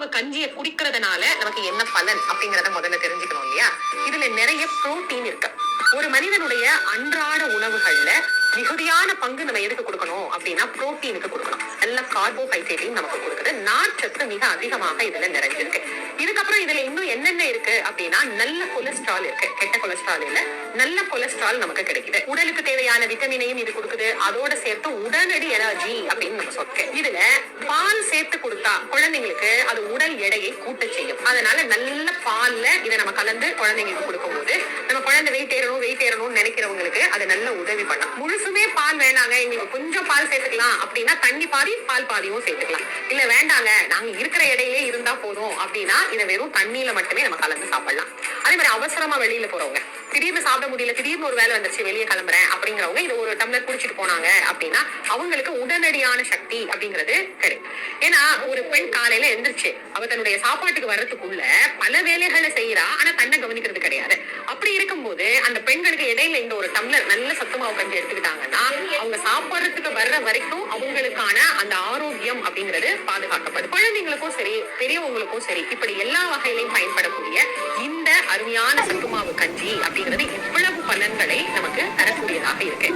சத்துமாவு கஞ்சியை குடிக்கிறதுனால நமக்கு என்ன பலன் அப்படிங்கறத முதல்ல தெரிஞ்சுக்கணும் இல்லையா? இதுல நிறைய புரோட்டீன் இருக்கு. ஒரு மனிதனுடைய அன்றாட உணவுகள்ல மிகுதியான பங்கு நம்ம எதுக்கு கொடுக்கணும் அப்படின்னா புரோட்டீனுக்கு கொடுக்கணும். நல்ல கார்போஹைட்ரேட்டையும் நமக்கு கொடுக்குது. நார்ச்சத்து மிக அதிகமாக இதுல நிறைஞ்சிருக்கு. இதுக்கப்புறம் இதுல இன்னும் என்னென்ன இருக்கு அப்படின்னா நல்ல கொலஸ்ட்ரால் இருக்கு. கெட்ட கொலஸ்ட்ரால் இல்ல, நல்ல கொலஸ்ட்ரால் நமக்கு கிடைக்குது. உடலுக்கு தேவையான விட்டமினையும் இது கொடுக்குது. அதோட சேர்த்து உடனடி எனர்ஜி அப்படின்னு நம்ம சொல்றோம். இதுல பால் சேர்த்து கொடுத்தா குழந்தைங்களுக்கு அது உடல் எடையை கூட்ட செய்யும். அதனால நல்ல பால்ல இதை நம்ம கலந்து குழந்தைங்களுக்கு கொடுக்கும் போது நம்ம குழந்தை வெயிட் ஏறணும்னு நினைக்கிறவங்களுக்கு அது நல்ல உதவி பண்ணும். முழுசுமே பால் வேணாங்க, எங்களுக்கு கொஞ்சம் பால் சேர்த்துக்கலாம் அப்படின்னா தண்ணி பாதி பால் பாதியும் சேர்த்துக்கலாம். இல்ல வேண்டாங்க, நாங்க இருக்கிற இடையிலே இருந்தா போதும் அப்படின்னா இதை வெறும் தண்ணியில மட்டுமே நம்ம கலந்து சாப்பிடலாம். அதே மாதிரி அவசரமா வெளியில போறவங்க, திடீர்னு சாப்பிட முடியல, திடீர்னு ஒரு வேலை வந்துருச்சு, வெளியே கிளம்புறேன் அப்படிங்கிறவங்க இது ஒரு டம்ளர் குடிச்சிட்டு போனாங்க அப்படின்னா அவங்களுக்கு உடனடியான சக்தி அப்படிங்கிறது கிடைக்கும். ஏன்னா ஒரு பெண் காலையில எந்திரிச்சு அவ தன்னுடைய சாப்பாட்டுக்கு வர்றதுக்குள்ள பல வேலைகளை செய்யறா, ஆனா தன்னை கவனிக்கிறது கிடையாது. அப்படி இருக்கும்போது அந்த பெண்களுக்கு இடையில இந்த ஒரு டம்ளர் நல்ல சத்துமாவு கஞ்சி எடுத்துக்கிட்டாங்கன்னா அவங்க சாப்பிடறதுக்கு வர்ற வரைக்கும் அவங்களுக்கான அந்த ஆரோக்கியம் அப்படிங்கிறது பாதுகாக்கப்படும். குழந்தைங்களுக்கும் சரி, பெரியவங்களுக்கும் சரி, இப்படி எல்லா வகையிலையும் பயன்படக்கூடிய இந்த அருமையான சத்துமாவு கஞ்சி அப்படிங்கிறது இவ்வளவு பலன்களை நமக்கு தரக்கூடியதாக இருக்கு.